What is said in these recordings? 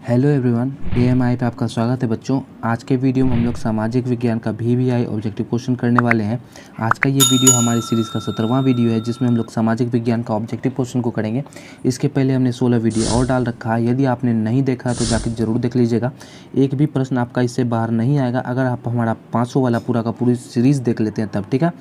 Hello everyone, AMI पे आपका स्वागत है बच्चों। आज के वीडियो में हम लोग सामाजिक विज्ञान का वीवीआई ऑब्जेक्टिव क्वेश्चन करने वाले हैं। आज का ये वीडियो हमारी सीरीज़ का 17वां वीडियो है जिसमें हम लोग सामाजिक विज्ञान का ऑब्जेक्टिव क्वेश्चन को करेंगे। इसके पहले हमने 16 वीडियो और डाल रखा है, यदि आपने नहीं देखा है तो जाकर ज़रूर देख लीजिएगा। एक भी प्रश्न आपका इससे बाहर नहीं आएगा अगर आप हमारा 500 वाला पूरा का पूरी सीरीज़ देख लेते हैं तब, ठीक है।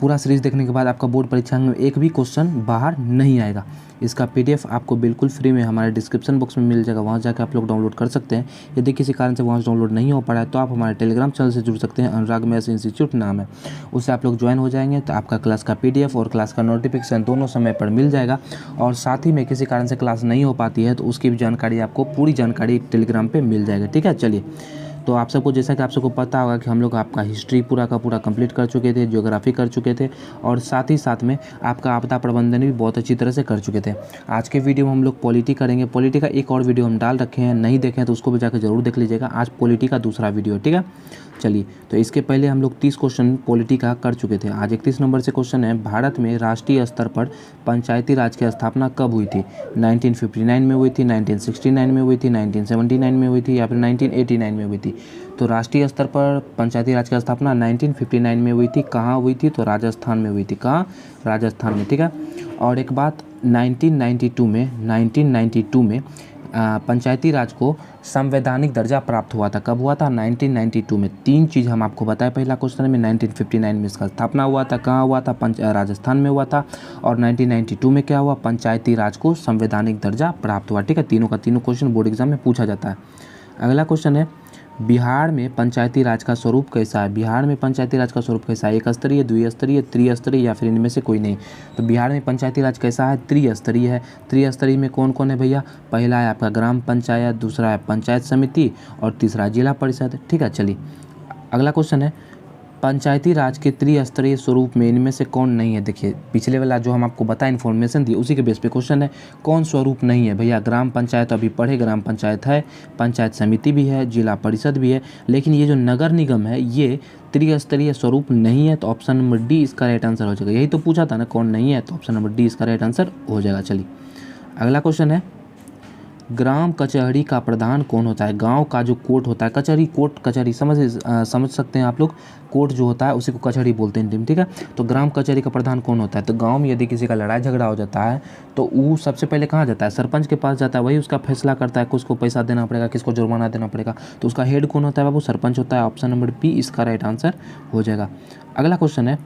पूरा सीरीज़ देखने के बाद आपका बोर्ड परीक्षा में एक भी क्वेश्चन बाहर नहीं आएगा। इसका पीडीएफ आपको बिल्कुल फ्री में हमारे डिस्क्रिप्शन बॉक्स में मिल जाएगा, वहाँ जाकर आप लोग डाउनलोड कर सकते हैं। यदि किसी कारण से वहाँ से डाउनलोड नहीं हो पा रहा है तो आप हमारे टेलीग्राम चैनल से जुड़ सकते हैं, अनुराग मैथ्स इंस्टीट्यूट नाम है, उससे आप लोग ज्वाइन हो जाएंगे तो आपका क्लास का पीडीएफ और क्लास का नोटिफिकेशन दोनों समय पर मिल जाएगा। और साथ ही में किसी कारण से क्लास नहीं हो पाती है तो उसकी भी जानकारी आपको पूरी जानकारी टेलीग्राम पर मिल जाएगा, ठीक है। चलिए, तो आप सबको जैसा कि आप सबको पता होगा कि हम लोग आपका हिस्ट्री पूरा का पूरा कंप्लीट कर चुके थे, ज्योग्राफी कर चुके थे और साथ ही साथ में आपका आपदा प्रबंधन भी बहुत अच्छी तरह से कर चुके थे। आज के वीडियो में हम लोग पॉलिटी करेंगे। पॉलिटी का एक और वीडियो हम डाल रखे हैं, नहीं देखे हैं तो उसको भी जाकर जरूर देख लीजिएगा। आज पॉलिटी का दूसरा वीडियो, ठीक है। चलिए, तो इसके पहले हम लोग 30 क्वेश्चन पॉलिटी का कर चुके थे। आज 31 नंबर से क्वेश्चन है, भारत में राष्ट्रीय स्तर पर पंचायती राज की स्थापना कब हुई थी? 1959 में हुई थी, 1969 में हुई थी, 1979 में हुई थी या फिर 1989 में हुई थी? तो राष्ट्रीय स्तर पर पंचायती राज की स्थापना 1959 में हुई थी। कहाँ हुई थी? तो राजस्थान में हुई थी। कहाँ? राजस्थान में, ठीक है। और एक बात, 1992 में पंचायती राज को संवैधानिक दर्जा प्राप्त हुआ था। कब हुआ था? 1992 में। तीन चीज़ हम आपको बताए पहला क्वेश्चन में। 1959 में इसका स्थापना हुआ था। कहाँ हुआ था? राजस्थान में हुआ था। और 1992 में क्या हुआ? पंचायती राज को संवैधानिक दर्जा प्राप्त हुआ, ठीक है। तीनों का तीनों क्वेश्चन बोर्ड एग्जाम में पूछा जाता है। अगला क्वेश्चन है, बिहार में पंचायती राज का स्वरूप कैसा है? बिहार में पंचायती राज का स्वरूप कैसा है? एक स्तरीय, द्विस्तरीय, त्रिस्तरीय या फिर इनमें से कोई नहीं? तो बिहार में पंचायती राज कैसा है? त्रिस्तरीय है। त्रिस्तरीय में कौन कौन है भैया? पहला है आपका ग्राम पंचायत, दूसरा है पंचायत समिति और तीसरा जिला परिषद, ठीक है। चलिए, अगला क्वेश्चन है, पंचायती राज के त्रिस्तरीय स्वरूप में इनमें से कौन नहीं है? देखिए, पिछले वाला जो हम आपको बताया इन्फॉर्मेशन दी उसी के बेस पे क्वेश्चन है, कौन स्वरूप नहीं है भैया? ग्राम पंचायत अभी पढ़े, ग्राम पंचायत है, पंचायत समिति भी है, जिला परिषद भी है, लेकिन ये जो नगर निगम है ये त्रिस्तरीय स्वरूप नहीं है। तो ऑप्शन नंबर डी इसका राइट आंसर हो जाएगा। यही तो पूछा था ना, कौन नहीं है, तो ऑप्शन नंबर डी इसका राइट आंसर हो जाएगा। चलिए, अगला क्वेश्चन है, ग्राम कचहरी का प्रधान कौन होता है? गांव का जो कोर्ट होता है, कचहरी, कोर्ट, कचहरी समझ सकते हैं आप लोग। कोर्ट जो होता है उसी को कचहरी बोलते हैं टीम, ठीक है। तो ग्राम कचहरी का प्रधान कौन होता है? तो गांव में यदि किसी का लड़ाई झगड़ा हो जाता है तो वो सबसे पहले कहाँ जाता है? सरपंच के पास जाता है, वही उसका फैसला करता है, किसको पैसा देना पड़ेगा, किसको जुर्माना देना पड़ेगा। तो उसका हेड कौन होता है बाबू? सरपंच होता है। ऑप्शन नंबर बी इसका राइट आंसर हो जाएगा। अगला क्वेश्चन है,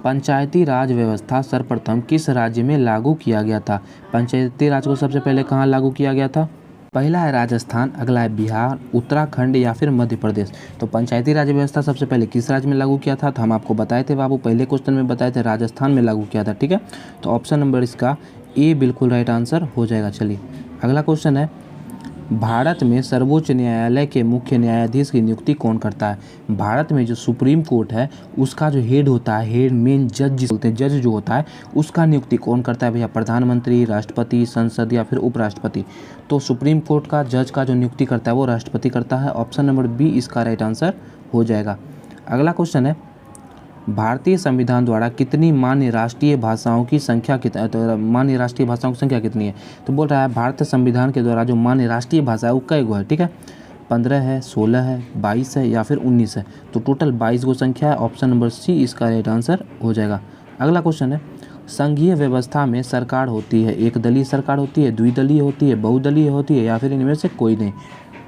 पंचायती राज व्यवस्था सर्वप्रथम किस राज्य में लागू किया गया था? पंचायती राज को सबसे पहले कहाँ लागू किया गया था? पहला है राजस्थान, अगला है बिहार, उत्तराखंड या फिर मध्य प्रदेश। तो पंचायती राज व्यवस्था सबसे पहले किस राज्य में लागू किया था? तो हम आपको बताए थे बाबू, पहले क्वेश्चन में बताए थे राजस्थान में लागू किया था, ठीक है। तो ऑप्शन नंबर इसका ए बिल्कुल राइट आंसर हो जाएगा। चलिए, अगला क्वेश्चन है, भारत में सर्वोच्च न्यायालय के मुख्य न्यायाधीश की नियुक्ति कौन करता है? भारत में जो सुप्रीम कोर्ट है उसका जो हेड होता है, हेड मेन जज बोलते हैं, जज जो होता है उसका नियुक्ति कौन करता है भैया? प्रधानमंत्री, राष्ट्रपति, संसद या फिर उपराष्ट्रपति? तो सुप्रीम कोर्ट का जज का जो नियुक्ति करता है वो राष्ट्रपति करता है। ऑप्शन नंबर बी इसका राइट आंसर हो जाएगा। अगला क्वेश्चन है, भारतीय संविधान द्वारा कितनी मान्य राष्ट्रीय भाषाओं की संख्या मान्य राष्ट्रीय भाषाओं की संख्या कितनी है? तो बोल रहा है भारतीय संविधान के द्वारा जो मान्य राष्ट्रीय भाषा है वो कई गो है, ठीक है। 15 है, 16 है, 22 है या फिर 19 है? तो टोटल 22 गो संख्या है। ऑप्शन नंबर सी इसका राइट आंसर हो जाएगा। अगला क्वेश्चन है, संघीय व्यवस्था में सरकार होती है, एक दलीय सरकार होती है, द्विदलीय होती है, बहुदलीय होती है या फिर इनमें से कोई नहीं?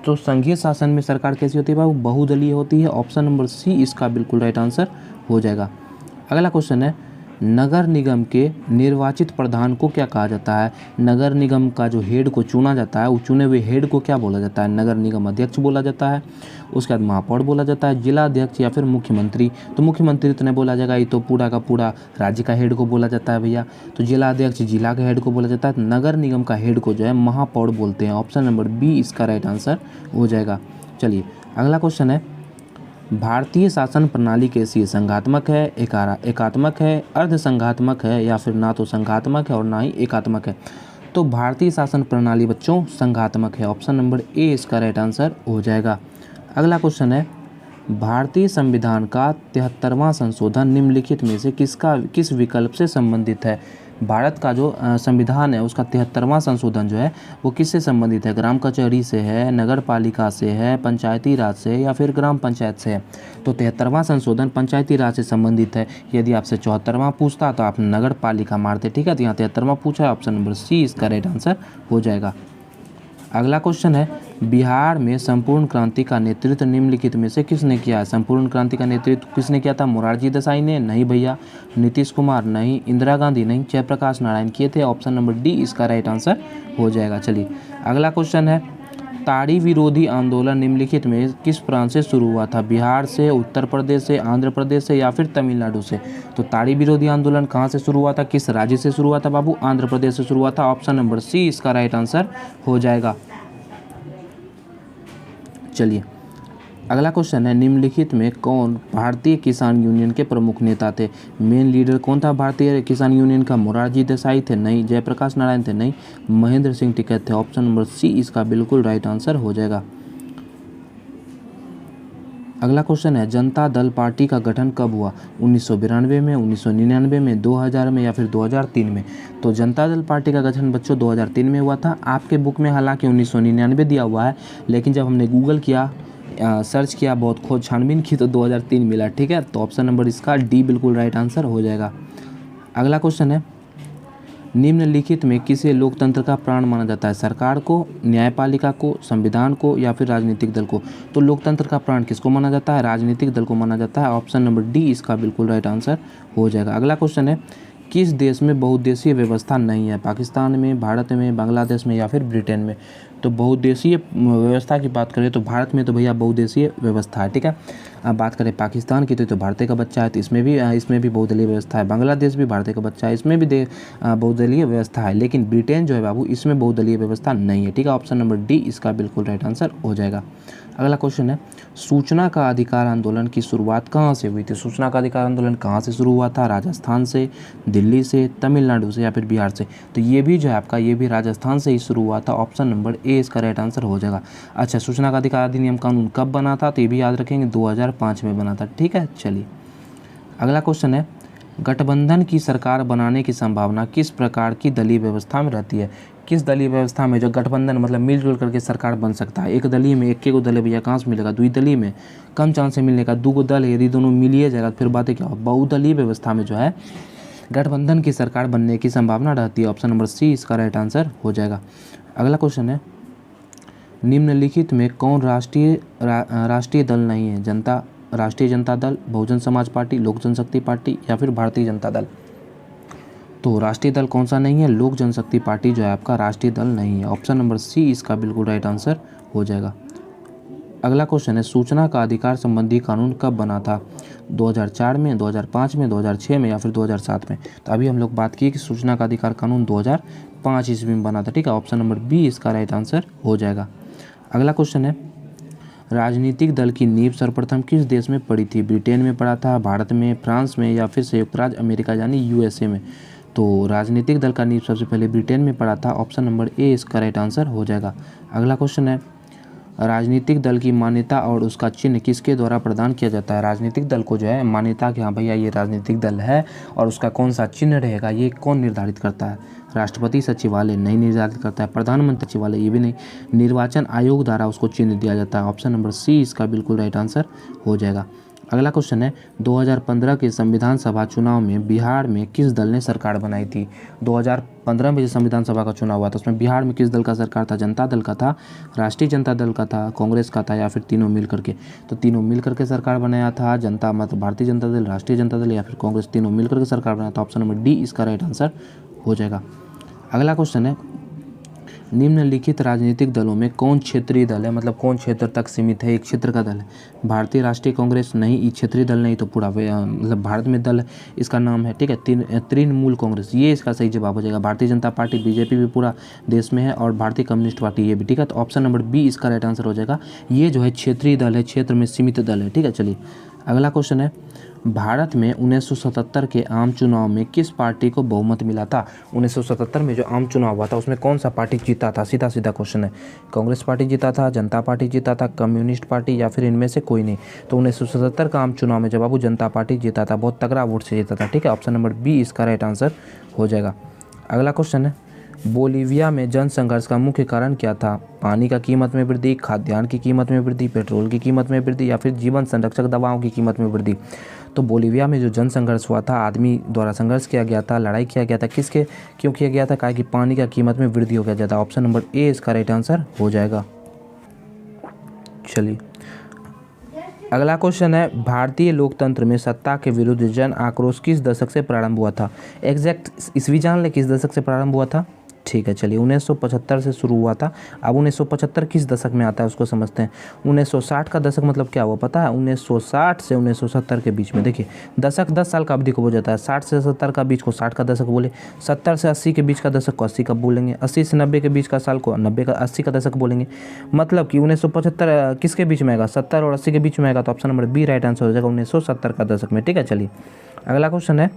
तो संघीय शासन में सरकार कैसी होती है बाबू? बहुदलीय होती है। ऑप्शन नंबर सी इसका बिल्कुल राइट आंसर हो जाएगा। अगला क्वेश्चन है, नगर निगम के निर्वाचित प्रधान को क्या कहा जाता है? नगर निगम का जो हेड को चुना जाता है, वो चुने हुए हेड को क्या बोला जाता है? नगर निगम अध्यक्ष बोला जाता है, उसके बाद महापौर बोला जाता है, जिला अध्यक्ष या फिर मुख्यमंत्री? तो मुख्यमंत्री तो नहीं बोला जाएगा, ये तो पूरा का पूरा राज्य का हेड को बोला जाता है भैया। तो जिला अध्यक्ष जिला के हेड को बोला जाता है। नगर निगम का हेड को जो है महापौर बोलते हैं। ऑप्शन नंबर बी इसका राइट आंसर हो जाएगा। चलिए, अगला क्वेश्चन है, भारतीय शासन प्रणाली कैसी है? संघात्मक है, एकात्मक है, अर्ध संघात्मक है या फिर ना तो संघात्मक है और ना ही एकात्मक है? तो भारतीय शासन प्रणाली बच्चों संघात्मक है। ऑप्शन नंबर ए इसका राइट आंसर हो जाएगा। अगला क्वेश्चन है, भारतीय संविधान का 73वां संशोधन निम्नलिखित में से किस विकल्प से संबंधित है? भारत का जो संविधान है उसका 73वां संशोधन जो है वो किससे संबंधित है? ग्राम कचहरी से है, नगर पालिका से है, पंचायती राज से है या फिर ग्राम पंचायत से है? तो 73वां संशोधन पंचायती राज से संबंधित है। यदि आपसे 74वां पूछता तो आप नगर पालिका मारते, ठीक है। तो यहाँ 73वां पूछा है, ऑप्शन नंबर सी इसका राइट आंसर हो जाएगा। अगला क्वेश्चन है, बिहार में संपूर्ण क्रांति का नेतृत्व निम्नलिखित में से किसने किया है? संपूर्ण क्रांति का नेतृत्व किसने किया था? मोरारजी देसाई ने? नहीं भैया। नीतीश कुमार? नहीं। इंदिरा गांधी? नहीं। जयप्रकाश नारायण किए थे। ऑप्शन नंबर डी इसका राइट आंसर हो जाएगा। चलिए अगला क्वेश्चन है, ताड़ी विरोधी आंदोलन निम्नलिखित में किस प्रांत से शुरू हुआ था? बिहार से, उत्तर प्रदेश से, आंध्र प्रदेश से या फिर तमिलनाडु से? तो ताड़ी विरोधी आंदोलन कहाँ से शुरू हुआ था? किस राज्य से शुरू हुआ था बाबू? आंध्र प्रदेश से शुरू हुआ था। ऑप्शन नंबर सी इसका राइट आंसर हो जाएगा। चलिए अगला क्वेश्चन है, निम्नलिखित में कौन भारतीय किसान यूनियन के प्रमुख नेता थे? मेन लीडर कौन था भारतीय किसान यूनियन का? मोरारजी देसाई थे? नहीं। जयप्रकाश नारायण थे? नहीं। महेंद्र सिंह टिकैत थे। ऑप्शन नंबर सी इसका बिल्कुल राइट आंसर हो जाएगा। अगला क्वेश्चन है, जनता दल पार्टी का गठन कब हुआ? 1992 में, 1999 में, 2000 में या फिर 2003 में? तो जनता दल पार्टी का गठन बच्चों 2003 में हुआ था। आपके बुक में हालांकि 1999 दिया हुआ है, लेकिन जब हमने गूगल किया, सर्च किया, बहुत खोज छानबीन की, तो 2003 मिला, ठीक है। तो ऑप्शन नंबर इसका डी बिल्कुल राइट आंसर हो जाएगा। अगला क्वेश्चन है, निम्नलिखित में किसे लोकतंत्र का प्राण माना जाता है? सरकार को, न्यायपालिका को, संविधान को या फिर राजनीतिक दल को? तो लोकतंत्र का प्राण किसको माना जाता है? राजनीतिक दल को माना जाता है। ऑप्शन नंबर डी इसका बिल्कुल राइट आंसर हो जाएगा। अगला क्वेश्चन है, किस देश में बहुउद्देशीय व्यवस्था नहीं है? पाकिस्तान में, भारत में, बांग्लादेश में या फिर ब्रिटेन में? तो बहुउद्देशीय व्यवस्था की बात करें तो भारत में तो भैया बहुउद्देशीय व्यवस्था है, ठीक है। अब बात करें पाकिस्तान की तो भारतीय का बच्चा है, तो इसमें भी बहुदलीय व्यवस्था है। बांग्लादेश भी भारतीय का बच्चा है, इसमें भी बहुदलीय व्यवस्था है। लेकिन ब्रिटेन जो है बाबू, इसमें बहुदलीय व्यवस्था नहीं है, ठीक है। ऑप्शन नंबर डी इसका बिल्कुल राइट आंसर हो जाएगा। अगला क्वेश्चन है, सूचना का अधिकार आंदोलन की शुरुआत कहाँ से हुई थी? सूचना का अधिकार आंदोलन कहाँ से शुरू हुआ था? राजस्थान से, दिल्ली से, तमिलनाडु से या फिर बिहार से? तो ये भी जो है आपका, ये भी राजस्थान से ही शुरू हुआ था। ऑप्शन नंबर ए इसका राइट आंसर हो जाएगा। अच्छा, सूचना का अधिकार अधिनियम कानून कब बना था? तो ये भी याद रखेंगे, 2005 में बना था, ठीक है। चलिए अगला क्वेश्चन है, गठबंधन की सरकार बनाने की संभावना किस प्रकार की दलीय व्यवस्था में रहती है? किस दलीय व्यवस्था में जो गठबंधन मतलब मिलजुल करके सरकार बन सकता है? एक दलीय में एक को दल है भैया, कहाँ से मिलेगा? द्विदलीय में कम चांस है मिलने का, दो दल है, यदि दोनों मिलिए जाएगा फिर बातें क्या हो। बहुदलीय व्यवस्था में जो है गठबंधन की सरकार बनने की संभावना रहती है। ऑप्शन नंबर सी इसका राइट आंसर हो जाएगा। अगला क्वेश्चन है, निम्नलिखित में कौन राष्ट्रीय दल नहीं है? राष्ट्रीय जनता दल, बहुजन समाज पार्टी, लोक जनशक्ति पार्टी या फिर भारतीय जनता दल? तो राष्ट्रीय दल कौन सा नहीं है? लोक जनशक्ति पार्टी जो है आपका राष्ट्रीय दल नहीं है। ऑप्शन नंबर सी इसका बिल्कुल राइट आंसर हो जाएगा। अगला क्वेश्चन है, सूचना का अधिकार संबंधी कानून कब बना था? 2004 में, 2005 में, 2006 में या फिर 2007 में? तो अभी हम लोग बात किए कि सूचना का अधिकार कानून 2005 ईस्वी में बना था, ठीक है। ऑप्शन नंबर बी इसका राइट आंसर हो जाएगा। अगला क्वेश्चन है, राजनीतिक दल की नींव सर्वप्रथम किस देश में पड़ी थी? ब्रिटेन में पड़ा था, भारत में, फ्रांस में या फिर संयुक्त राज्य अमेरिका यानी यूएसए में? तो राजनीतिक दल का नींव सबसे पहले ब्रिटेन में पड़ा था। ऑप्शन नंबर ए इसका राइट आंसर हो जाएगा। अगला क्वेश्चन है, राजनीतिक दल की मान्यता और उसका चिन्ह किसके द्वारा प्रदान किया जाता है? राजनीतिक दल को जो है मान्यता कि हाँ भैया ये राजनीतिक दल है और उसका कौन सा चिन्ह रहेगा, ये कौन निर्धारित करता है? राष्ट्रपति सचिवालय नहीं निर्धारित करता है, प्रधानमंत्री सचिवालय ये भी नहीं, निर्वाचन आयोग द्वारा उसको चिन्ह दिया जाता है। ऑप्शन नंबर सी इसका बिल्कुल राइट आंसर हो जाएगा। अगला क्वेश्चन है, 2015 के संविधान सभा चुनाव में बिहार में किस दल ने सरकार बनाई थी? 2015 में जो संविधान सभा का चुनाव हुआ था उसमें बिहार में किस दल का सरकार था? जनता दल का था, राष्ट्रीय जनता दल का था, कांग्रेस का था या फिर तीनों मिल करके? तो तीनों मिल करके सरकार बनाया था। जनता मतलब भारतीय जनता दल, राष्ट्रीय जनता दल या फिर कांग्रेस, तीनों मिल करके सरकार बनाया था। ऑप्शन नंबर डी इसका राइट आंसर हो जाएगा। अगला क्वेश्चन है, निम्नलिखित राजनीतिक दलों में कौन क्षेत्रीय दल है, मतलब कौन क्षेत्र तक सीमित है, एक क्षेत्र का दल है? भारतीय राष्ट्रीय कांग्रेस नहीं, ये क्षेत्रीय दल नहीं, तो पूरा मतलब भारत में दल है, इसका नाम है, ठीक है, तृणमूल कांग्रेस, ये इसका सही जवाब हो जाएगा। भारतीय जनता पार्टी, बीजेपी भी पूरा देश में है और भारतीय कम्युनिस्ट पार्टी ये भी, ठीक है। तो ऑप्शन नंबर बी इसका राइट आंसर हो जाएगा। ये जो है क्षेत्रीय दल है, क्षेत्र में सीमित दल है, ठीक है। चलिए अगला क्वेश्चन है, भारत में 1977 के आम चुनाव में किस पार्टी को बहुमत मिला था? 1977 में जो आम चुनाव हुआ था उसमें कौन सा पार्टी जीता था? सीधा सीधा क्वेश्चन है। कांग्रेस पार्टी जीता था, जनता पार्टी जीता था, कम्युनिस्ट पार्टी या फिर इनमें से कोई नहीं? तो 1977 का आम चुनाव में जब बाबू जनता पार्टी जीता था, बहुत तगड़ा वोट से जीता था, ठीक है। ऑप्शन नंबर बी इसका राइट आंसर हो जाएगा। अगला क्वेश्चन है, बोलीविया में जन संघर्ष का मुख्य कारण क्या था? पानी का कीमत में वृद्धि, खाद्यान्न की कीमत में वृद्धि, पेट्रोल की कीमत में वृद्धि या फिर जीवन संरक्षक दवाओं की कीमत में वृद्धि। तो बोलीविया में जो जन संघर्ष हुआ था, आदमी द्वारा संघर्ष किया गया था, लड़ाई किया गया था, किसके क्यों किया गया था? कहा कि पानी का कीमत में वृद्धि हो गया जाता। ऑप्शन नंबर ए इसका राइट आंसर हो जाएगा। चलिए अगला क्वेश्चन है, भारतीय लोकतंत्र में सत्ता के विरुद्ध जन आक्रोश किस दशक से प्रारंभ हुआ था? एग्जैक्ट ईस्वी जान ले किस दशक से प्रारंभ हुआ था? ठीक है, चलिए 1975 से शुरू हुआ था। अब 1975 किस दशक में आता है उसको समझते हैं। 1960 का दशक मतलब क्या हुआ पता है? 1960 से 1970 के बीच में। देखिए दशक 10 साल का अवधि को बोला जाता है। 60 से 70 का बीच को 60 का दशक बोले, 70 से 80 के बीच का दशक को 80 का बोलेंगे, 80 से 90 के बीच का साल को 80 का दशक बोलेंगे। मतलब कि 1975 किसके बीच में आएगा? 70 और 80 के बीच में आएगा। तो option number b right answer हो जाएगा, 1970 का दशक में। ठीक है, चलिए अगला क्वेश्चन है,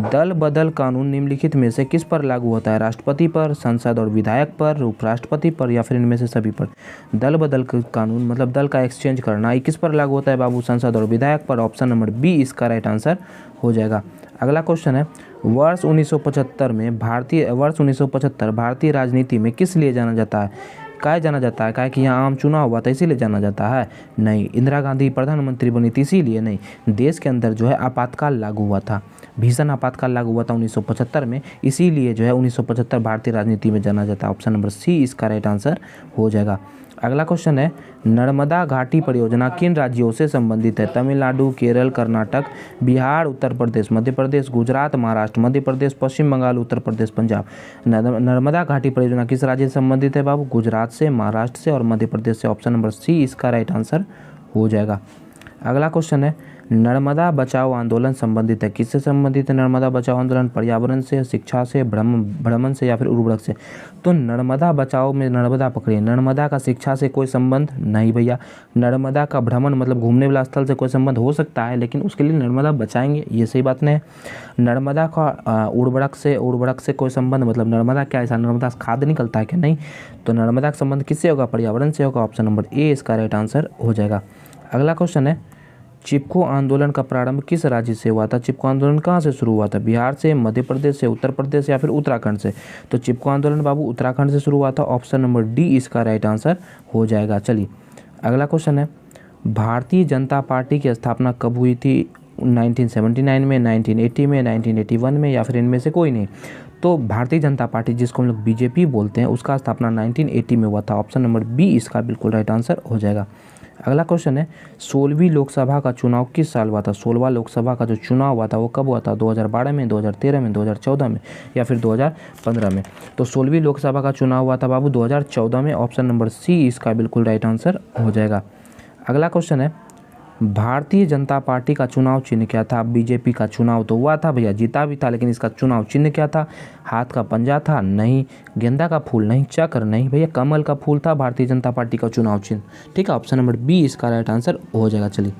दल बदल कानून निम्नलिखित में से किस पर लागू होता है? राष्ट्रपति पर, संसद और विधायक पर, उपराष्ट्रपति पर या फिर इनमें से सभी पर? दल बदल कानून मतलब दल का एक्सचेंज करना, ये किस पर लागू होता है बाबू? संसद और विधायक पर। ऑप्शन नंबर बी इसका राइट आंसर हो जाएगा। अगला क्वेश्चन है, वर्ष 1975 भारतीय राजनीति में किस लिए जाना जाता है? क्या जाना जाता है? क्या कि यहाँ आम चुनाव हुआ था इसीलिए जाना जाता है? नहीं। इंदिरा गांधी प्रधानमंत्री बनी थी इसीलिए? नहीं। देश के अंदर जो है आपातकाल लागू हुआ था, भीषण आपातकाल लागू हुआ था 1975 में, इसीलिए जो है 1975 भारतीय राजनीति में जाना जाता है। ऑप्शन नंबर सी इसका राइट आंसर हो जाएगा। अगला क्वेश्चन है, नर्मदा घाटी परियोजना किन राज्यों से संबंधित है? तमिलनाडु, केरल, कर्नाटक, बिहार, उत्तर प्रदेश, मध्य प्रदेश, गुजरात, महाराष्ट्र, मध्य प्रदेश, पश्चिम बंगाल, उत्तर प्रदेश, पंजाब। नर्मदा घाटी परियोजना किस राज्य से संबंधित है बाबू? गुजरात से, महाराष्ट्र से और मध्य प्रदेश से। ऑप्शन नंबर सी इसका राइट आंसर हो जाएगा। अगला क्वेश्चन है, नर्मदा बचाओ आंदोलन संबंधित है, किससे संबंधित है नर्मदा बचाओ आंदोलन? पर्यावरण से, शिक्षा से, भ्रमण से या फिर उर्वरक से? तो नर्मदा बचाओ में नर्मदा पकड़िए, नर्मदा का शिक्षा से कोई संबंध नहीं भैया। नर्मदा का भ्रमण मतलब घूमने वाला स्थल से कोई संबंध हो सकता है, लेकिन उसके लिए नर्मदा बचाएंगे ये सही बात नहीं है। नर्मदा का उर्वरक से कोई संबंध मतलब नर्मदा क्या ऐसा नर्मदा से खाद निकलता है क्या? नहीं। तो नर्मदा का संबंध किससे होगा? पर्यावरण से होगा। ऑप्शन नंबर ए इसका राइट आंसर हो जाएगा। अगला क्वेश्चन है, चिपको आंदोलन का प्रारंभ किस राज्य से हुआ था? चिपको आंदोलन कहाँ से शुरू हुआ था? बिहार से, मध्य प्रदेश से, उत्तर प्रदेश या फिर उत्तराखंड से? तो चिपको आंदोलन बाबू उत्तराखंड से शुरू हुआ था। ऑप्शन नंबर डी इसका राइट आंसर हो जाएगा। चलिए अगला क्वेश्चन है, भारतीय जनता पार्टी की स्थापना कब हुई थी? 1979 में, 1980 में, 1981 में या फिर इनमें से कोई नहीं? तो भारतीय जनता पार्टी जिसको हम लोग बीजेपी बोलते हैं उसका स्थापना 1980 में हुआ था। ऑप्शन नंबर बी इसका बिल्कुल राइट आंसर हो जाएगा। अगला क्वेश्चन है, 16वीं लोकसभा का चुनाव किस साल हुआ था? 16वां लोकसभा का जो चुनाव हुआ था वो कब हुआ था? 2012 में, 2013 में, 2014 में या फिर 2015 में? तो 16वीं लोकसभा का चुनाव हुआ था बाबू 2014 में। ऑप्शन नंबर सी इसका बिल्कुल राइट आंसर हो जाएगा। अगला क्वेश्चन है, भारतीय जनता पार्टी का चुनाव चिन्ह क्या था? बीजेपी का चुनाव तो हुआ था भैया, जीता भी था, लेकिन इसका चुनाव चिन्ह क्या था? हाथ का पंजा था? नहीं। गेंदा का फूल? नहीं। चक्र? नहीं भैया, कमल का फूल था भारतीय जनता पार्टी का चुनाव चिन्ह। ठीक है, ऑप्शन नंबर बी इसका राइट आंसर हो जाएगा। चलिए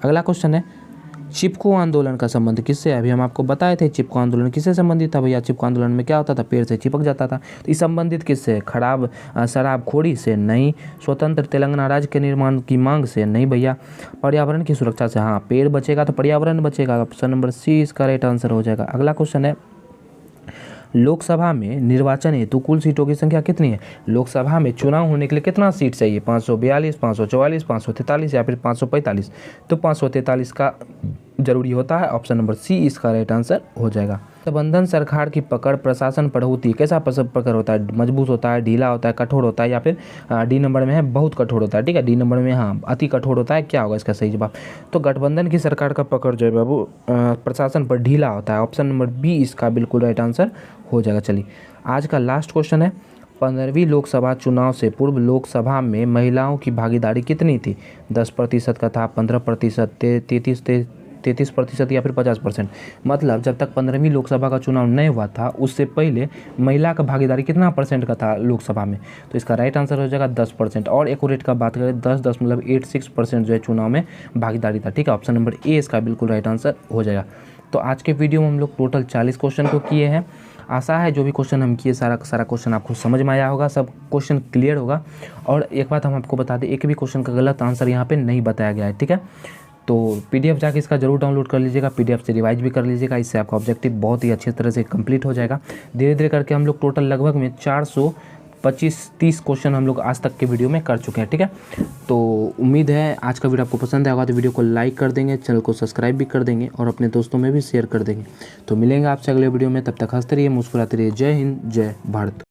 अगला क्वेश्चन है, चिपको आंदोलन का संबंध किससे है? अभी हम आपको बताए थे चिपको आंदोलन किससे संबंधित था भैया। चिपको आंदोलन में क्या होता था? पेड़ से चिपक जाता था। तो ये संबंधित किससे है? शराबखोरी से? नहीं। स्वतंत्र तेलंगाना राज्य के निर्माण की मांग से? नहीं भैया। पर्यावरण की सुरक्षा से? हाँ, पेड़ बचेगा तो पर्यावरण बचेगा। ऑप्शन नंबर सी इसका राइट आंसर हो जाएगा। अगला क्वेश्चन है, लोकसभा में निर्वाचन हेतु कुल सीटों की संख्या कितनी है? लोकसभा में चुनाव होने के लिए कितना सीट चाहिए? 542, 544, 543 या फिर 545? तो 543 का जरूरी होता है। ऑप्शन नंबर सी इसका राइट आंसर हो जाएगा। गठबंधन सरकार की पकड़ प्रशासन पर होती है, कैसा पकड़ होता है? मजबूत होता है, ढीला होता है, कठोर होता है या फिर डी नंबर में है बहुत कठोर होता है? ठीक है, डी नंबर में हाँ अति कठोर होता है। क्या होगा इसका सही जवाब? तो गठबंधन की सरकार का पकड़ जो है बाबू प्रशासन पर ढीला होता है। ऑप्शन नंबर बी इसका बिल्कुल राइट आंसर हो जाएगा। चलिए आज का लास्ट क्वेश्चन है, 15वीं लोकसभा चुनाव से पूर्व लोकसभा में महिलाओं की भागीदारी कितनी थी? 10% का था, 15%, 33% या फिर 50%? मतलब जब तक 15वीं लोकसभा का चुनाव नहीं हुआ था उससे पहले महिला का भागीदारी कितना परसेंट का था लोकसभा में? तो इसका राइट आंसर हो जाएगा 10%। और एक्यूरेट का बात करें 10.86% जो है चुनाव में भागीदारी था। ठीक है, ऑप्शन नंबर ए इसका बिल्कुल राइट आंसर हो जाएगा। तो आज के वीडियो में हम लोग टोटल 40 क्वेश्चन को किए हैं। आशा है जो भी क्वेश्चन हम किए सारा क्वेश्चन आपको समझ में आया होगा, सब क्वेश्चन क्लियर होगा। और एक बात हम आपको बता दें, एक भी क्वेश्चन का गलत आंसर यहाँ पे नहीं बताया गया है। ठीक है, तो पीडीएफ जाके इसका जरूर डाउनलोड कर लीजिएगा, पीडीएफ से रिवाइज भी कर लीजिएगा। इससे आपका ऑब्जेक्टिव बहुत ही अच्छी तरह से कंप्लीट हो जाएगा। धीरे धीरे करके हम लोग टोटल लगभग में 425-30 क्वेश्चन हम लोग आज तक के वीडियो में कर चुके हैं, ठीक है। तो उम्मीद है आज का वीडियो आपको पसंद आएगा, तो वीडियो को लाइक कर देंगे, चैनल को सब्सक्राइब भी कर देंगे और अपने दोस्तों में भी शेयर कर देंगे। तो मिलेंगे आपसे अगले वीडियो में, तब तक हंसते रहिए, मुस्कुराते रहिए। जय हिंद, जय भारत।